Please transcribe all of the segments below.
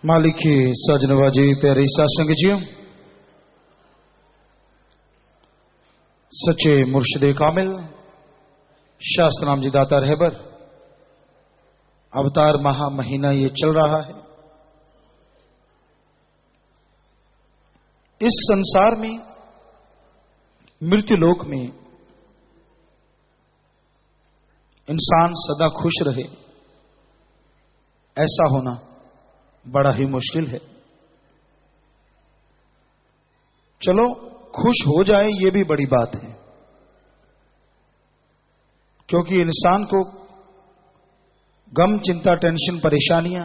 मालिकी सजनवाजी प्यारे सत्संग जियो, सच्चे मुर्शिदे कामिल शास्त्र नाम जी दाता रहबर अवतार महा महीना ये चल रहा है। इस संसार में मृत्यु लोक में इंसान सदा खुश रहे, ऐसा होना बड़ा ही मुश्किल है। चलो खुश हो जाए ये भी बड़ी बात है, क्योंकि इंसान को गम, चिंता, टेंशन, परेशानियां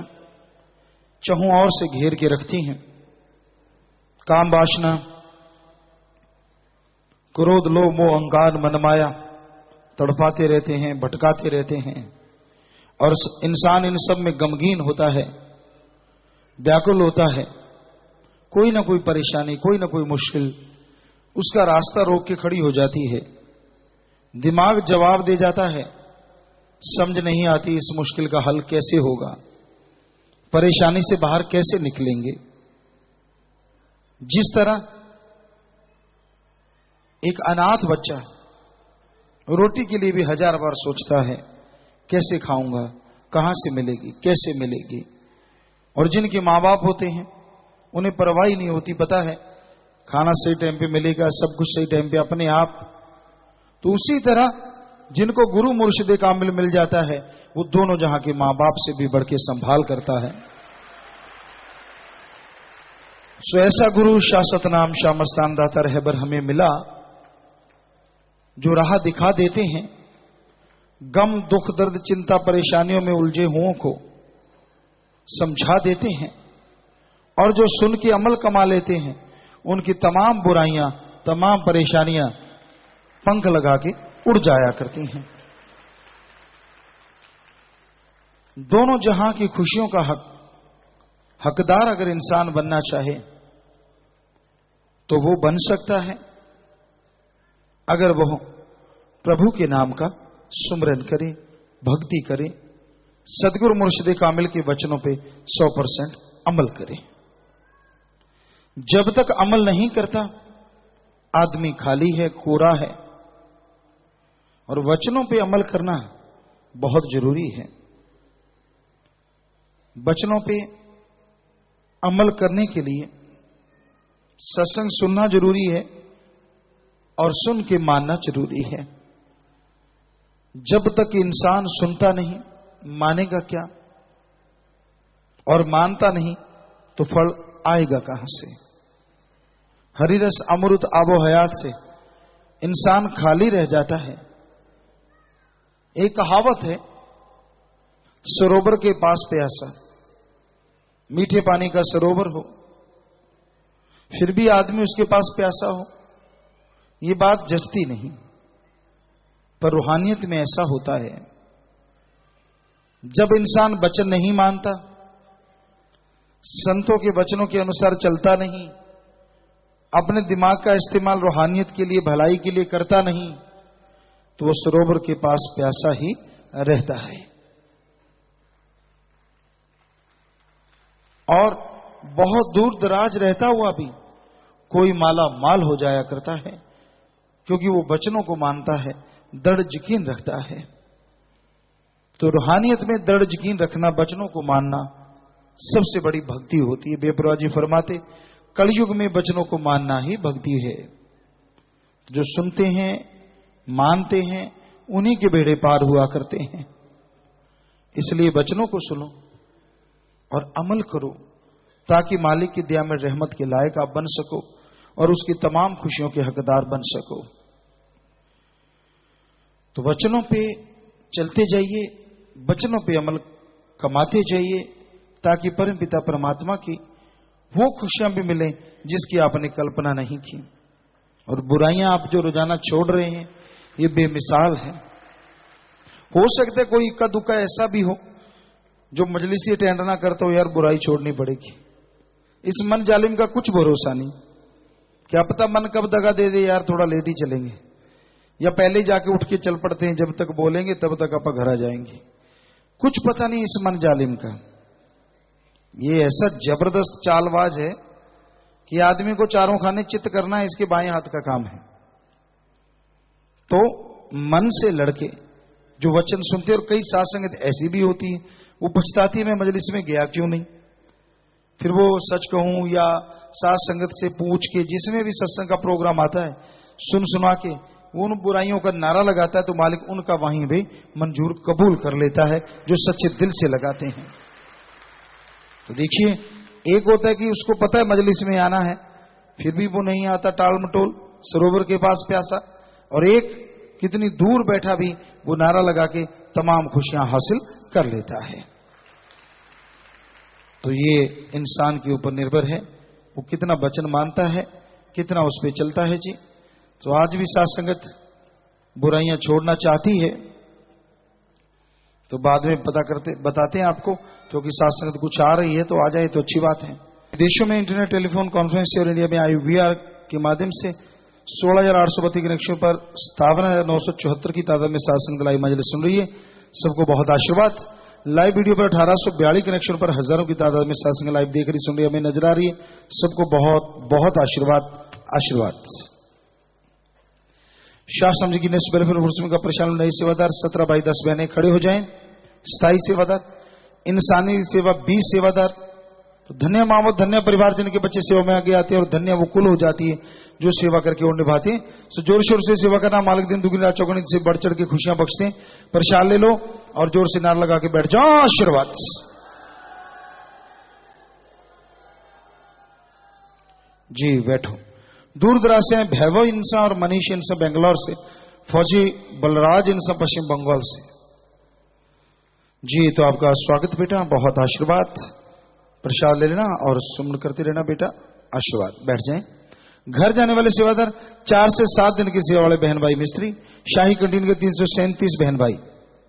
चहुं ओर से घेर के रखती हैं। काम, वासना, क्रोध, लोभ, मोह, अहंकार, मनमाया तड़पाते रहते हैं, भटकाते रहते हैं और इंसान इन सब में गमगीन होता है, व्याकुल होता है। कोई ना कोई परेशानी, कोई ना कोई मुश्किल उसका रास्ता रोक के खड़ी हो जाती है। दिमाग जवाब दे जाता है, समझ नहीं आती इस मुश्किल का हल कैसे होगा, परेशानी से बाहर कैसे निकलेंगे। जिस तरह एक अनाथ बच्चा रोटी के लिए भी 1000 बार सोचता है, कैसे खाऊंगा, कहां से मिलेगी, कैसे मिलेगी। और जिनके मां बाप होते हैं उन्हें परवाह नहीं होती, पता है खाना सही टाइम पे मिलेगा, सब कुछ सही टाइम पे अपने आप। तो उसी तरह जिनको गुरु मुर्शिदे कामिल मिल जाता है, वो दोनों जहां के मां बाप से भी बढ़ के संभाल करता है। सो ऐसा गुरु शाश्वत नाम शाह मस्तान दाता रहबर हमें मिला, जो राह दिखा देते हैं। गम, दुख, दर्द, चिंता, परेशानियों में उलझे हुओं को समझा देते हैं, और जो सुन के अमल कमा लेते हैं उनकी तमाम बुराइयां, तमाम परेशानियां पंख लगा के उड़ जाया करती हैं। दोनों जहां की खुशियों का हकदार अगर इंसान बनना चाहे तो वो बन सकता है, अगर वह प्रभु के नाम का सुमरन करे, भक्ति करे, सदगुरु मुर्शिदे कामिल के वचनों पे 100% अमल करे। जब तक अमल नहीं करता आदमी खाली है, कोरा है। और वचनों पे अमल करना बहुत जरूरी है। वचनों पे अमल करने के लिए सत्संग सुनना जरूरी है और सुन के मानना जरूरी है। जब तक इंसान सुनता नहीं, मानेगा क्या, और मानता नहीं तो फल आएगा कहां से। हरिरस अमृत आबो हयात से इंसान खाली रह जाता है। एक कहावत है, सरोवर के पास प्यासा, मीठे पानी का सरोवर हो फिर भी आदमी उसके पास प्यासा हो, ये बात जचती नहीं। पर रूहानियत में ऐसा होता है, जब इंसान वचन नहीं मानता, संतों के वचनों के अनुसार चलता नहीं, अपने दिमाग का इस्तेमाल रूहानियत के लिए, भलाई के लिए करता नहीं, तो वो सरोवर के पास प्यासा ही रहता है। और बहुत दूर दराज रहता हुआ भी कोई माला माल हो जाया करता है, क्योंकि वो वचनों को मानता है, दृढ़ यकीन रखता है। तो रूहानियत में दृढ़ यकीन रखना, वचनों को मानना सबसे बड़ी भक्ति होती है। बेपरवाह जी फरमाते, कलयुग में वचनों को मानना ही भक्ति है। जो सुनते हैं, मानते हैं, उन्हीं के बेड़े पार हुआ करते हैं। इसलिए वचनों को सुनो और अमल करो, ताकि मालिक की दया में रहमत के लायक आप बन सको और उसकी तमाम खुशियों के हकदार बन सको। तो वचनों पे चलते जाइए, वचनों पे अमल कमाते जाइए, ताकि परम पिता परमात्मा की वो खुशियां भी मिलें जिसकी आपने कल्पना नहीं की। और बुराइयां आप जो रोजाना छोड़ रहे हैं, ये बेमिसाल है। हो सकता है कोई इक्का दुक्का ऐसा भी हो जो मजलिसी अटेंड ना करता हो, यार बुराई छोड़नी पड़ेगी। इस मन जालिम का कुछ भरोसा नहीं, क्या पता मन कब दगा दे दे, यार थोड़ा लेट ही चलेंगे, या पहले जाके उठ के चल पड़ते हैं, जब तक बोलेंगे तब तक आप घर आ जाएंगे। कुछ पता नहीं इस मन जालिम का। ये ऐसा जबरदस्त चालबाज है कि आदमी को चारों खाने चित्त करना इसके बाएं हाथ का काम है। तो मन से लड़के जो वचन सुनते, और कई साथ संगत ऐसी भी होती है वो पछताती है मैं मजलिस में गया क्यों नहीं। फिर वो सच कहूं या साथ संगत से पूछ के, जिसमें भी सत्संग का प्रोग्राम आता है सुन सुना के वो उन बुराइयों का नारा लगाता है तो मालिक उनका वहीं भी मंजूर कबूल कर लेता है जो सच्चे दिल से लगाते हैं। तो देखिए, एक होता है कि उसको पता है मजलिस में आना है फिर भी वो नहीं आता, टाल मटोल सरोवर के पास प्यासा, और एक कितनी दूर बैठा भी वो नारा लगा के तमाम खुशियां हासिल कर लेता है। तो ये इंसान के ऊपर निर्भर है वो कितना वचन मानता है, कितना उस पर चलता है जी। तो आज भी साथ संगत बुराइयां छोड़ना चाहती है तो बाद में बताते हैं आपको, क्योंकि साथ संगत कुछ आ रही है तो आ जाए तो अच्छी बात है। देशों में इंटरनेट टेलीफोन कॉन्फ्रेंस और इंडिया में IVR के माध्यम से 16,832 कनेक्शन पर 57,974 की तादाद में साथ संगत लाइव मजलिस सुन रही है। सबको बहुत आशीर्वाद। लाइव वीडियो पर 1842 कनेक्शन पर हजारों की तादाद में साथ संगत लाइव देख रही सुन रही हमें नजर आ रही है। सबको बहुत बहुत आशीर्वाद आशीर्वाद। शास्त्र जी की नेक्स्ट वेलफेयर फोर्स का प्रशासन नई सेवादार 17/10 बहने खड़े हो जाएं। स्थायी सेवादार, इंसानी सेवा 20 सेवादार। तो धन्य माँ धन्य परिवार जिनके बच्चे सेवा में आगे आते हैं और धन्य वो कुल हो जाती है जो सेवा करके और निभाते हैं। सो जोर शोर से सेवा करना, मालिक दिन दुगनी रात चौगुनी से बढ़ चढ़ के खुशियां बख्शते हैं। प्रसाद ले लो और जोर से नारा लगा के बैठ जाओ। आशीर्वाद जी, बैठो। दूर दराज से भैरव इंसा और मनीष इंसा बेंगलोर से, फौजी बलराज इंसा पश्चिम बंगाल से जी। तो आपका स्वागत बेटा, बहुत आशीर्वाद। प्रसाद ले लेना और सुमन करते रहना बेटा। आशीर्वाद। बैठ जाएं। घर जाने वाले सेवादार 4 से 7 दिन की सेवा वाले बहन भाई मिस्त्री, शाही कंटीन के 337 बहन भाई,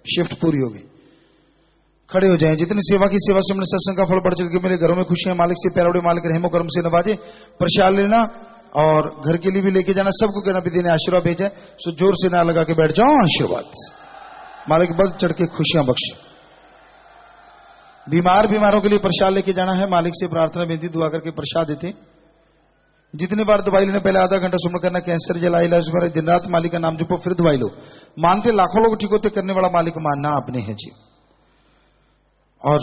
शिफ्ट पूरी होगी, खड़े हो जाएं। जितनी सेवा की सेवा से हमने सत्संग का फल बढ़ चल के मेरे घरों में खुशियां मालिक से पैरोड़े मालिक रहमो कर्म से नवाजे। प्रसाद लेना और घर के लिए भी लेके जाना। सबको कहना विधि ने आशीर्वाद भेजा। सो जोर से ना लगा के बैठ जाओ। आशीर्वाद। मालिक बल चढ़ के खुशियां बख्श। बीमारों के लिए प्रसाद लेके जाना है। मालिक से प्रार्थना बेनती दुआ करके प्रसाद देते। जितनी बार दवाई लेने पहले आधा घंटा सुमन करना। कैंसर जला इलाज पर दिन रात मालिक का नाम जपो फिर दवाई लो। मानते लाखों लोग ठीक होते, करने वाला मालिक मानना आपने है जी। और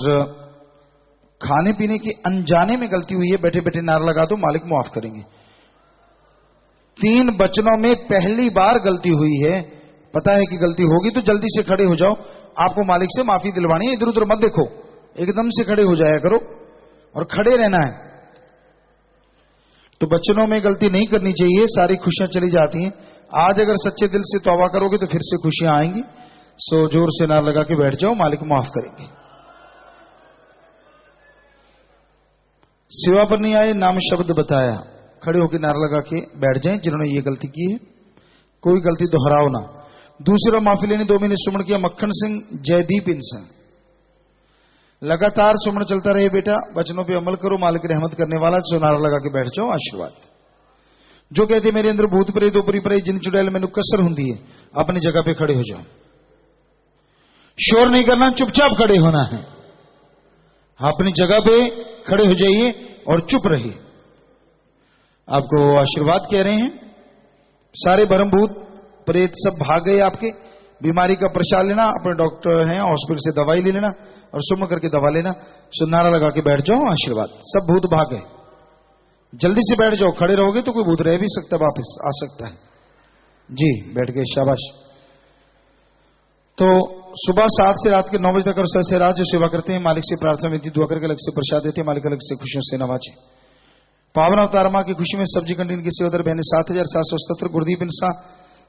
खाने पीने की अनजाने में गलती हुई है, बैठे बैठे नारा लगा दो, मालिक माफ करेंगे। 3 वचनों में पहली बार गलती हुई है, पता है कि गलती होगी तो जल्दी से खड़े हो जाओ। आपको मालिक से माफी दिलवानी है। इधर उधर मत देखो, एकदम से खड़े हो जाया करो और खड़े रहना है। तो वचनों में गलती नहीं करनी चाहिए, सारी खुशियां चली जाती हैं। आज अगर सच्चे दिल से तौबा करोगे तो फिर से खुशियां आएंगी। सो जोर से नारा लगा के बैठ जाओ, मालिक माफ करेंगे। सेवा पर नहीं आए, नाम शब्द बताया, खड़े होकर नारा लगा के बैठ जाएं जिन्होंने ये गलती की है। कोई गलती दोहराओ ना। दूसरा माफी लेने 2 महीने सुमन किया मक्खन सिंह जयदीप इंसान। लगातार सुमन चलता रहे बेटा, वचनों पे अमल करो, मालिक रहमत करने वाला। सो नारा लगा के बैठ जाओ। आशीर्वाद। जो कहते मेरे अंदर भूत प्रेत ऊपरी प्रेत जिन चुड़ैल मैंने कसर होंगी है, अपनी जगह पे खड़े हो जाओ। शोर नहीं करना, चुपचाप खड़े होना है। अपनी जगह पे खड़े हो जाइए और चुप रहिए। आपको आशीर्वाद कह रहे हैं। सारे भरमभूत प्रेत सब भाग गए आपके। बीमारी का प्रसाद लेना, अपने डॉक्टर हैं हॉस्पिटल से दवाई ले लेना और सुम करके दवा लेना। सो नारा लगा के बैठ जाओ। आशीर्वाद। सब भूत भाग गए, जल्दी से बैठ जाओ। खड़े रहोगे तो कोई भूत रह भी सकता है, वापस आ सकता है जी। बैठ गए, शाबाश। तो सुबह 7 से रात के 9 बजे तक और से रात जो सेवा करते हैं, मालिक से प्रार्थना विनती दुआ करके अलग से प्रसाद देते हैं, मालिक अलग से खुशियों से नवाजे। पावन अवतार मां की खुशी में सब्जी कंटीन की सेवादार बहने 7,777, गुरदीप इंसा,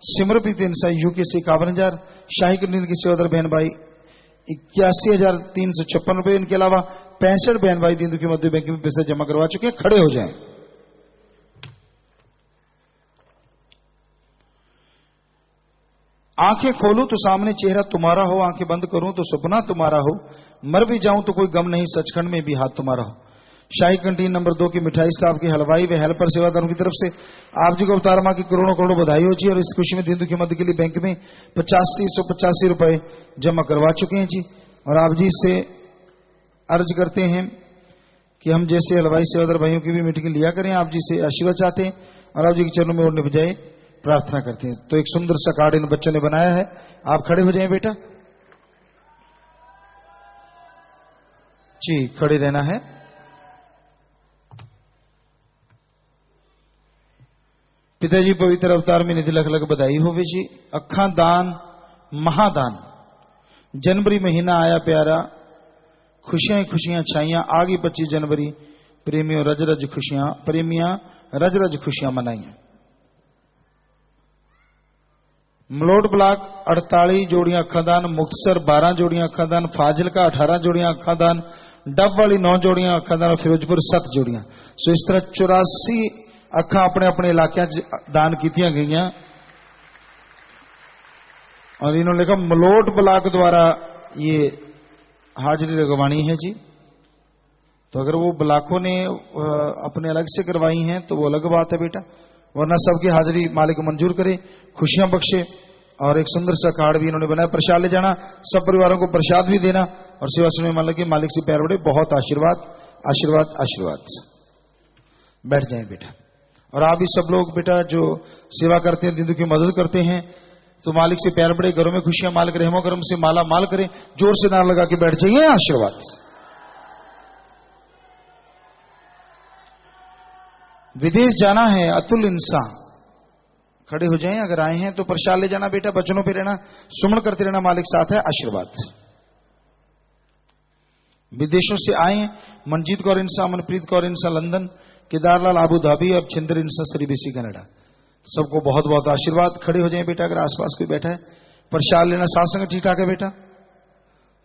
सिमरप्रीत इंसा यूके से 51,000, शाही कंटीन की सेवादार बहन भाई 81,356 रुपए। इनके अलावा 65 बहन भाई दीन दुखी मध्य बैंक में पैसे जमा करवा चुके हैं। खड़े हो जाएं। आंखें खोलूं तो सामने चेहरा तुम्हारा हो, आंखें बंद करूं तो सपना तुम्हारा हो, मर भी जाऊं तो कोई गम नहीं, सचखंड में भी हाथ तुम्हारा हो। शाही कंटीन नंबर 2 की मिठाई स्टाफ की हलवाई व हेल्पर सेवादारों की तरफ से आप जी को अवतार मां की करोड़ों करोड़ों बधाई हो जी। और इस खुशी में दीन दुखी मध्य के लिए बैंक में 85,185 रुपए जमा करवा चुके हैं जी। और आप जी से अर्ज करते हैं कि हम जैसे हलवाई सेवादार भाइयों की भी मीटिंग लिया करें, आप जी से आशीर्वाद चाहते हैं और आप जी के चरणों में ओढ़ने बजाय प्रार्थना करते हैं। तो एक सुंदर सा कार्ड इन बच्चों ने बनाया है, आप खड़े हो जाएं बेटा जी, खड़े रहना है। पिताजी पवित्र अवतार में निधि लख लख बधाई होवे जी। अखा दान महादान, जनवरी महीना आया प्यारा, खुशियां ही खुशियां छाइयां, आगे 25 जनवरी प्रेमियों रज रज खुशियां, प्रेमियां रज रज खुशियां मनाइयां। मलोट ब्लॉक 48 जोड़ियां अखादान, मुक्तसर 12 जोड़ियां अखादान, फाजिलका 18 जोड़ियां अखादान, डब वाली 9 जोड़ियां अखादान, फिरोजपुर 7 जोड़ियां। सो इस तरह 84 अखा अपने अपने इलाके दान की गई। और इन्होंने लिखा मलोट ब्लॉक द्वारा ये हाजिरी लगवानी है जी। तो अगर वो ब्लॉकों ने अपने अलग से करवाई हैं तो वो अलग बात है बेटा, वरना सबकी हाजिरी मालिक मंजूर करे, खुशियां बख्शे। और एक सुंदर सा कार्ड भी इन्होंने बनाया, प्रसाद ले जाना, सब परिवारों को प्रसाद भी देना और सेवा समय मान लगे मालिक से पैर बड़े, बहुत आशीर्वाद आशीर्वाद आशीर्वाद। बैठ जाएं बेटा। और आप भी सब लोग बेटा जो सेवा करते हैं, दिन की मदद करते हैं, तो मालिक से प्यार बढ़े, घरों में खुशियां मालिक रहमो करम से माला माल करें। जोर से नारा लगा के बैठ जाइए, आशीर्वाद। विदेश जाना है अतुल इंसान, खड़े हो जाएं अगर आए हैं तो। प्रसाद ले जाना बेटा, बचनों पे रहना, सुमन करते रहना, मालिक साथ है, आशीर्वाद। विदेशों से आए मनजीत कौर इंसान, मनप्रीत कौर इंसान लंदन, केदारलाल आबू धाबी और छिंदर इंसान श्रीबीसी कनाडा। सबको बहुत बहुत आशीर्वाद। खड़े हो जाएं बेटा अगर आसपास कोई बैठा है। प्रसाद लेना सासंग ठीक ठाक है बेटा,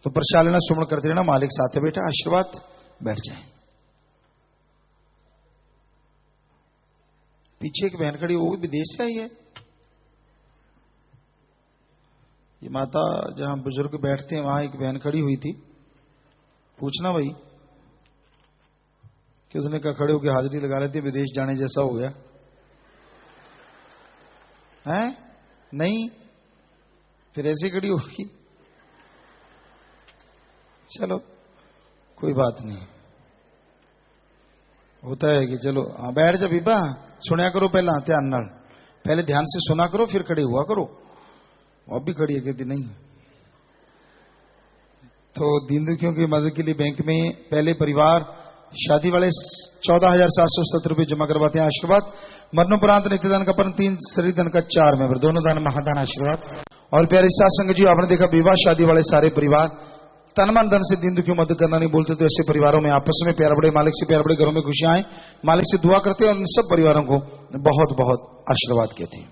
तो प्रसाद लेना सुमन करते रहना, मालिक साथ है बेटा, आशीर्वाद। बैठ जाएं। पीछे एक बहन खड़ी, वो भी विदेश से आई है। ये माता जहां बुजुर्ग बैठते हैं वहां एक बहन खड़ी हुई थी, पूछना भाई कि उसने कहा खड़े होकर हाजिरी लगा लेती, विदेश जाने जैसा हो गया है? नहीं, फिर ऐसी खड़ी होगी। चलो कोई बात नहीं, होता है कि चलो बैठ जा बीबा, सुनया करो पहला ध्यान नाल, पहले ध्यान से सुना करो फिर खड़े हुआ करो। अब भी खड़ी है कहती नहीं। तो दीन दुखियों की मदद के लिए बैंक में पहले परिवार शादी वाले 14,770 रुपये जमा करवाते हैं, आशीर्वाद। मरणोपरांत नित्यदान का परम 3, शरीर दान का 4 मेंबर, दोनों दान महादान, आशीर्वाद। और प्यारे सत्संग जी, आपने देखा विवाह शादी वाले सारे परिवार तन मन धन से दीन दुखियों मदद करना नहीं बोलते, तो ऐसे परिवारों में आपस में प्यार बड़े, मालिक से प्यार बड़े, घरों में खुशियां आए, मालिक से दुआ करते हैं और इन सब परिवारों को बहुत बहुत आशीर्वाद कहते हैं।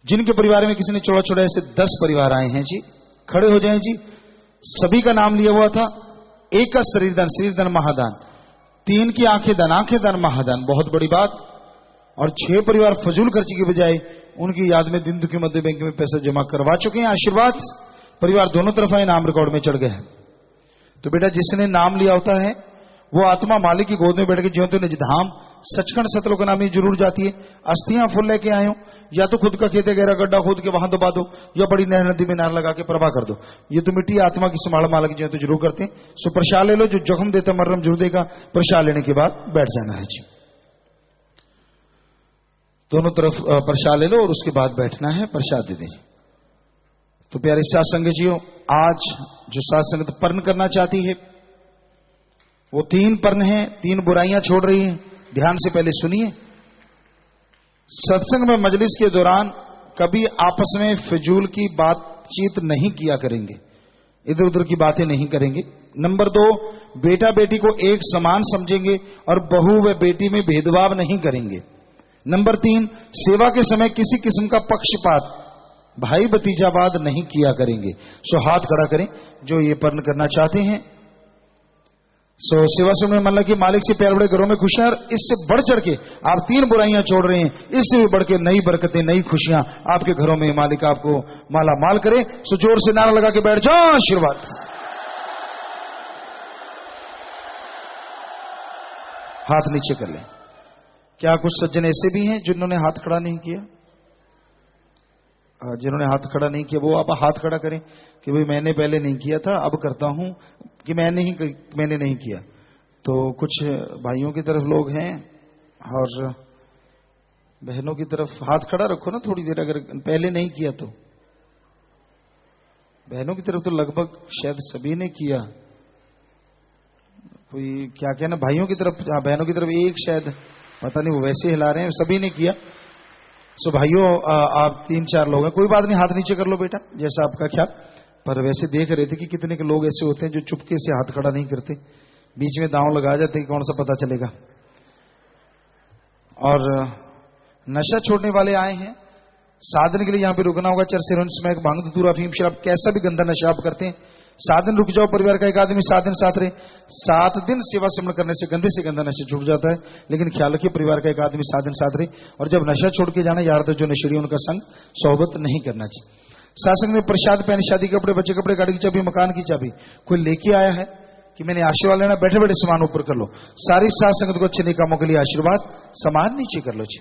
जिनके परिवार में किसी ने छोड़ा छोड़ा, ऐसे 10 परिवार आए हैं जी, खड़े हो जाएं जी। सभी का नाम लिया हुआ था। एक का शरीर दान महादान, 3 की आंखें दान महादान, बहुत बड़ी बात। और 6 परिवार फजूल खर्ची के बजाय उनकी याद में दिन दुखी मध्य बैंक में पैसा जमा करवा चुके हैं, आशीर्वाद। परिवार दोनों तरफ आए, नाम रिकॉर्ड में चढ़ गए हैं। तो बेटा जिसने नाम लिया होता है वो आत्मा मालिक की गोद में बैठ के ज्यों निज धाम सचखंड सतलोक का नाम ही जरूर जाती है। अस्थियां फूल लेके आए हो, या तो खुद का खेते गहरा गड्ढा खोद के वहां दबा दो, या बड़ी नहर नदी में नार लगा के प्रभा कर दो। ये तो मिट्टी आत्मा की संभाल मालिक जो तो जरूर करते हैं। सो प्रसाद ले लो, जो जख्म देता मर्रम जरूर देगा। प्रसाद लेने के बाद बैठ जाना है जी, दोनों तरफ प्रसाद ले लो और उसके बाद बैठना है, प्रसाद दे दीजिए। तो प्यारे सत्संग जियो, आज जो सत्संग पर्ण करना चाहती है वो 3 पर्ण है, 3 बुराइयां छोड़ रही है। ध्यान से पहले सुनिए। सत्संग में मजलिस के दौरान कभी आपस में फिजूल की बातचीत नहीं किया करेंगे, इधर उधर की बातें नहीं करेंगे। नंबर 2, बेटा बेटी को एक समान समझेंगे और बहू व बेटी में भेदभाव नहीं करेंगे। नंबर 3, सेवा के समय किसी किस्म का पक्षपात, भाई भतीजावाद नहीं किया करेंगे। सो हाथ खड़ा करें जो ये पर्ण करना चाहते हैं। सो सेवा समय मन लगे, मालिक से प्यार बड़े, घरों में खुशियां। इससे बढ़ चढ़ के आप 3 बुराइयां छोड़ रहे हैं, इससे भी बढ़ के नई बरकतें, नई खुशियां आपके घरों में मालिक आपको माला माल करे। सो जोर से नारा लगा के बैठ जाओ, आशीर्वाद। हाथ नीचे कर लें। क्या कुछ सज्जन ऐसे भी हैं जिन्होंने हाथ खड़ा नहीं किया? जिन्होंने हाथ खड़ा नहीं किया वो आप हाथ खड़ा करें कि भाई मैंने पहले नहीं किया था, अब करता हूं, कि मैंने नहीं किया। तो कुछ भाइयों की तरफ लोग हैं और बहनों की तरफ हाथ खड़ा रखो ना थोड़ी देर, अगर पहले नहीं किया तो। बहनों की तरफ तो लगभग शायद सभी ने किया, कोई क्या कहना भाइयों की तरफ, बहनों की तरफ एक शायद पता नहीं, वो वैसे हिला रहे हैं, सभी ने किया। सो भाइयों आप 3-4 लोग हैं, कोई बात नहीं, हाथ नीचे कर लो बेटा, जैसा आपका ख्याल। पर वैसे देख रहे थे कि कितने के लोग ऐसे होते हैं जो चुपके से हाथ खड़ा नहीं करते, बीच में दांव लगा जाते कि कौन सा पता चलेगा। और नशा छोड़ने वाले आए हैं, साधन के लिए यहां पे रुकना होगा। चरस स्मैक भांग धतूरा अफीम शराब कैसा भी गंदा नशा आप करते हैं, साधन रुक जाओ, परिवार का एक आदमी साधन साथ रहे। 7 दिन सेवा सिमरण करने से गंदे से गंदा नशा छूट जाता है, लेकिन ख्याल रखिए परिवार का एक आदमी साधन साथ रहे। और जब नशा छोड़ के जाना, यार तो जो नशेड़ी उनका संग सोहबत नहीं करना चाहिए। सासंग में प्रसाद, पहने शादी कपड़े, बच्चे कपड़े, गाड़ी की चाबी, मकान की चाबी कोई लेके आया है कि मैंने आशीर्वाद लेना, बैठे बैठे सामान ऊपर कर लो। सारी सात संगत को अच्छे कामों के लिए आशीर्वाद सामान नीचे कर लो जी।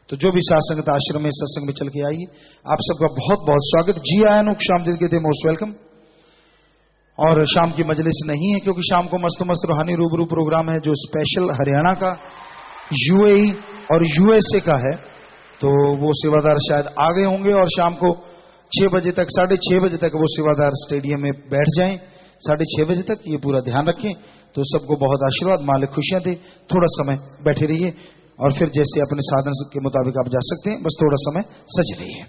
तो जो भी सात संगत आश्रम में सत्संग में चल के आइए, आप सबका बहुत बहुत स्वागत। जी आया नुक शाम दिन के मोस्ट वेलकम। और शाम की मजलिस नहीं है, क्योंकि शाम को मस्त मस्त रूहानी रूबरू प्रोग्राम है जो स्पेशल हरियाणा का, यूएई और यूएसए का है। तो वो सेवादार शायद आ गए होंगे और शाम को 6 बजे तक, 6:30 बजे तक वो सेवादार स्टेडियम में बैठ जाएं। 6:30 बजे तक ये पूरा ध्यान रखें। तो सबको बहुत आशीर्वाद, मालिक खुशियां दे। थोड़ा समय बैठे रहिए और फिर जैसे अपने साधन के मुताबिक आप जा सकते हैं, बस थोड़ा समय सज रहिए।